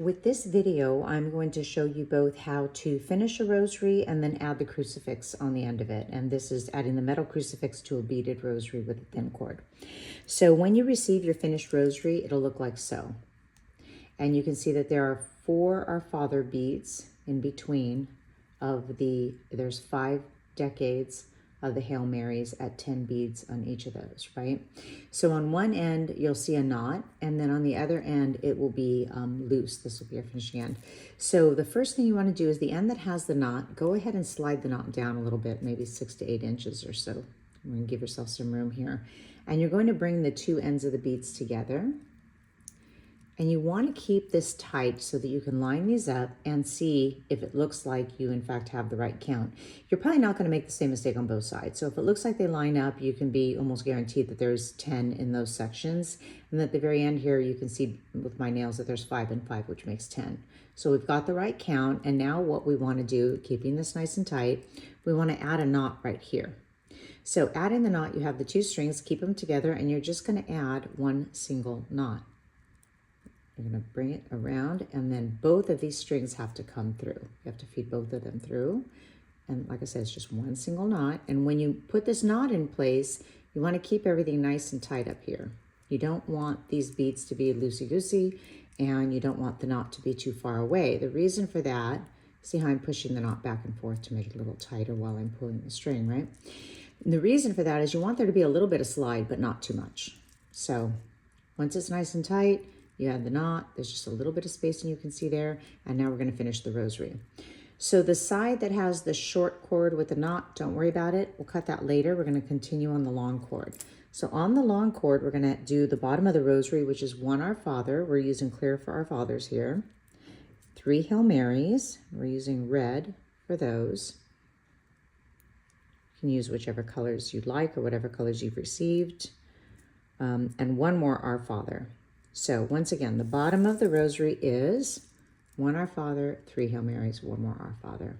With this video, I'm going to show you both how to finish a rosary and then add the crucifix on the end of it. And this is adding the metal crucifix to a beaded rosary with a thin cord. So when you receive your finished rosary, it'll look like so. And you can see that there are 4 Our Father beads in between there's 5 decades of the Hail Marys at 10 beads on each of those, right? So on one end, you'll see a knot, and then on the other end, it will be loose. This will be your finishing end. So the first thing you want to do is the end that has the knot, go ahead and slide the knot down a little bit, maybe 6 to 8 inches or so. I'm going to give yourself some room here. And you're going to bring the 2 ends of the beads together. And you want to keep this tight so that you can line these up and see if it looks like you in fact have the right count. You're probably not going to make the same mistake on both sides. So if it looks like they line up, you can be almost guaranteed that there's 10 in those sections. And at the very end here, you can see with my nails that there's 5 and 5, which makes 10. So we've got the right count. And now what we want to do, keeping this nice and tight, we want to add a knot right here. So adding the knot, you have the 2 strings, keep them together, and you're just going to add 1 single knot. You're going to bring it around, and then both of these strings have to come through. You have to feed both of them through. And like I said, it's just 1 single knot. And when you put this knot in place, you want to keep everything nice and tight up here. You don't want these beads to be loosey-goosey, and you don't want the knot to be too far away. The reason for that, see how I'm pushing the knot back and forth to make it a little tighter while I'm pulling the string, right? And the reason for that is you want there to be a little bit of slide, but not too much. So once it's nice and tight, you add the knot, there's just a little bit of spacing you can see there, and now we're going to finish the rosary. So the side that has the short cord with the knot, don't worry about it. We'll cut that later. We're going to continue on the long cord. So on the long cord, we're going to do the bottom of the rosary, which is 1 Our Father. We're using clear for Our Fathers here. 3 Hail Marys. We're using red for those. You can use whichever colors you'd like or whatever colors you've received. And 1 more Our Father. So once again, the bottom of the rosary is 1 Our Father, 3 Hail Marys, 1 more Our Father.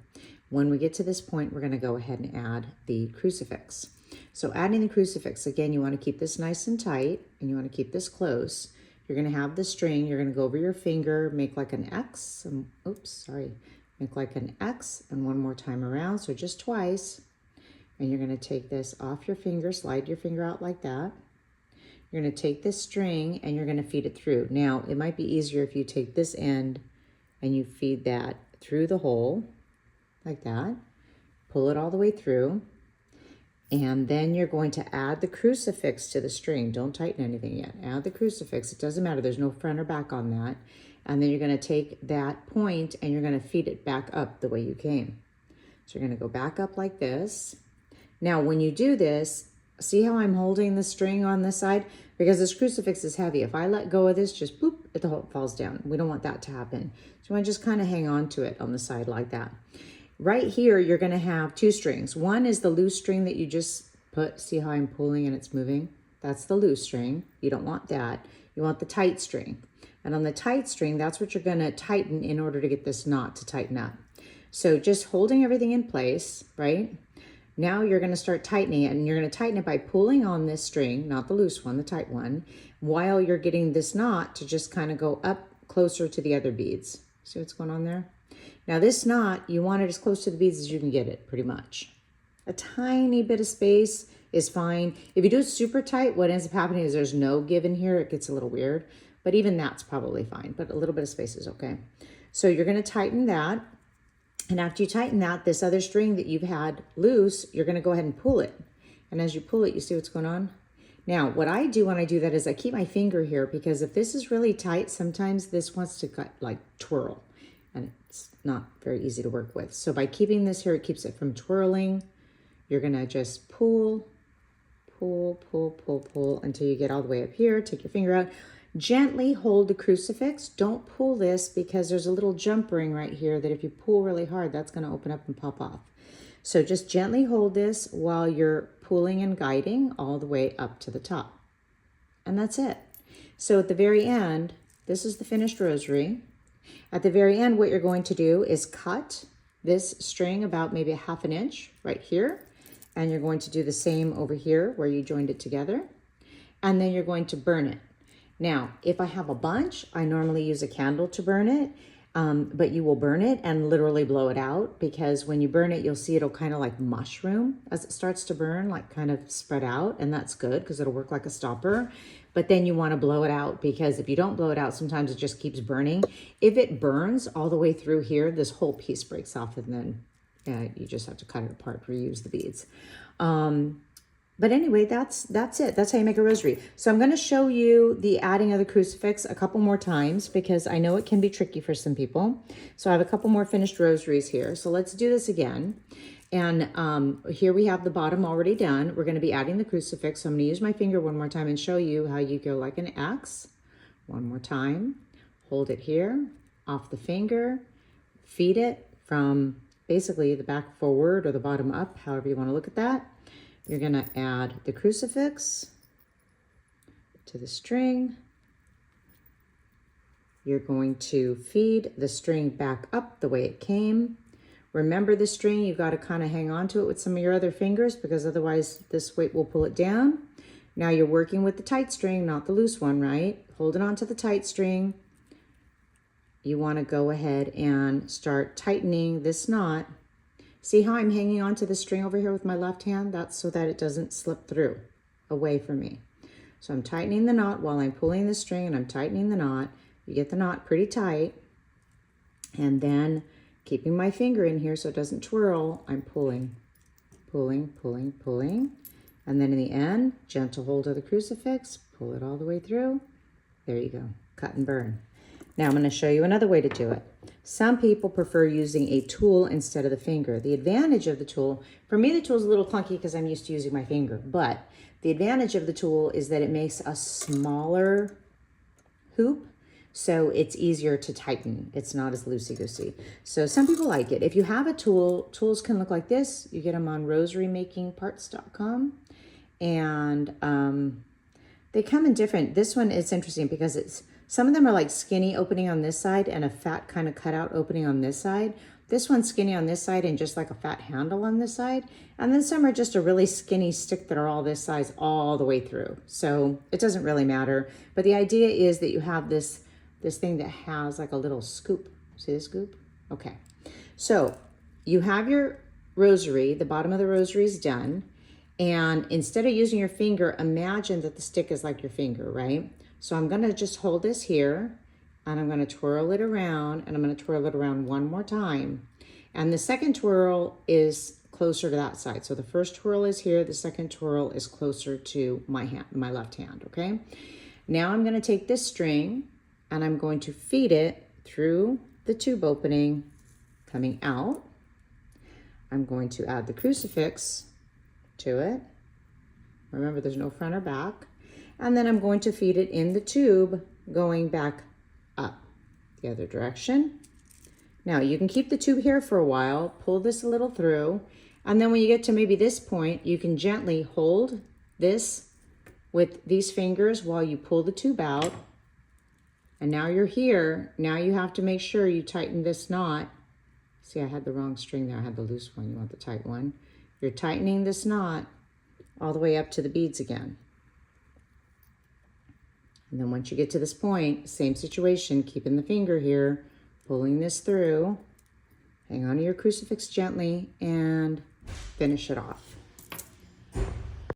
When we get to this point, we're going to go ahead and add the crucifix. So adding the crucifix, again, you want to keep this nice and tight, and you want to keep this close. You're going to have the string. You're going to go over your finger, make like an X. Make like an X, and 1 more time around, so just twice. And you're going to take this off your finger, slide your finger out like that. You're going to take this string and you're going to feed it through. Now, it might be easier if you take this end and you feed that through the hole, like that. Pull it all the way through. And then you're going to add the crucifix to the string. Don't tighten anything yet. Add the crucifix. It doesn't matter. There's no front or back on that. And then you're going to take that point and you're going to feed it back up the way you came. So you're going to go back up like this. Now, when you do this, see how I'm holding the string on this side? Because this crucifix is heavy. If I let go of this, just boop, it falls down. We don't want that to happen. So you want to just kind of hang on to it on the side like that. Right here, you're going to have 2 strings. One is the loose string that you just put. See how I'm pulling and it's moving? That's the loose string. You don't want that. You want the tight string. And on the tight string, that's what you're going to tighten in order to get this knot to tighten up. So just holding everything in place, right? Now you're going to start tightening it, and you're going to tighten it by pulling on this string, not the loose one, the tight one, while you're getting this knot to just kind of go up closer to the other beads. See what's going on there? Now this knot, you want it as close to the beads as you can get it, pretty much. A tiny bit of space is fine. If you do it super tight, what ends up happening is there's no give in here. It gets a little weird, but even that's probably fine, but a little bit of space is okay. So you're going to tighten that. And after you tighten that, this other string that you've had loose, you're going to go ahead and pull it. And as you pull it, you see what's going on? Now, what I do when I do that is I keep my finger here, because if this is really tight, sometimes this wants to like twirl, and it's not very easy to work with. So by keeping this here, it keeps it from twirling. You're going to just pull, pull, pull, pull, pull until you get all the way up here. Take your finger out. Gently hold the crucifix. Don't pull this, because there's a little jump ring right here that if you pull really hard, that's going to open up and pop off. So just gently hold this while you're pulling and guiding all the way up to the top. And that's it. So at the very end, this is the finished rosary. At the very end, what you're going to do is cut this string about maybe 1/2 inch right here. And you're going to do the same over here where you joined it together. And then you're going to burn it. Now, if I have a bunch, I normally use a candle to burn it, but you will burn it and literally blow it out, because when you burn it, you'll see it'll kind of like mushroom as it starts to burn, like kind of spread out, and that's good because it'll work like a stopper. But then you want to blow it out, because if you don't blow it out, sometimes it just keeps burning. If it burns all the way through here, this whole piece breaks off, and then you just have to cut it apart, reuse the beads. But anyway, that's it. That's how you make a rosary. So I'm going to show you the adding of the crucifix a couple more times, because I know it can be tricky for some people. So I have a couple more finished rosaries here. So let's do this again. And here we have the bottom already done. We're going to be adding the crucifix. So I'm going to use my finger one more time and show you how you go like an X. One more time. Hold it here, off the finger, feed it from basically the back forward or the bottom up, however you want to look at that. You're going to add the crucifix to the string. You're going to feed the string back up the way it came. Remember the string, you've got to kind of hang on to it with some of your other fingers, because otherwise this weight will pull it down. Now you're working with the tight string, not the loose one, right? Holding on to the tight string. You want to go ahead and start tightening this knot. See how I'm hanging on to the string over here with my left hand? That's so that it doesn't slip through away from me. So I'm tightening the knot while I'm pulling the string, and I'm tightening the knot. You get the knot pretty tight. And then keeping my finger in here so it doesn't twirl, I'm pulling, pulling, pulling, pulling. And then in the end, gentle hold of the crucifix, pull it all the way through. There you go, cut and burn. Now I'm going to show you another way to do it. Some people prefer using a tool instead of the finger. The advantage of the tool, for me the tool is a little clunky because I'm used to using my finger, but the advantage of the tool is that it makes a smaller hoop, so it's easier to tighten. It's not as loosey-goosey. So some people like it. If you have a tool, tools can look like this. You get them on rosarymakingparts.com, and they come in different. This one is interesting because some of them are like skinny opening on this side and a fat kind of cutout opening on this side. This one's skinny on this side and just like a fat handle on this side. And then some are just a really skinny stick that are all this size all the way through. So it doesn't really matter. But the idea is that you have this thing that has like a little scoop. See this scoop? Okay. So you have your rosary, the bottom of the rosary is done. And instead of using your finger, imagine that the stick is like your finger, right? So I'm going to just hold this here, and I'm going to twirl it around, and I'm going to twirl it around one more time. And the second twirl is closer to that side. So the first twirl is here, the second twirl is closer to my hand, my left hand, okay? Now I'm going to take this string, and I'm going to feed it through the tube opening coming out. I'm going to add the crucifix to it. Remember, there's no front or back. And then I'm going to feed it in the tube going back up the other direction. Now you can keep the tube here for a while, pull this a little through, and then when you get to maybe this point, you can gently hold this with these fingers while you pull the tube out. And now you're here. Now you have to make sure you tighten this knot. See, I had the wrong string there. I had the loose one. You want the tight one. You're tightening this knot all the way up to the beads again. And then once you get to this point, same situation, keeping the finger here, pulling this through, hang on to your crucifix gently, and finish it off.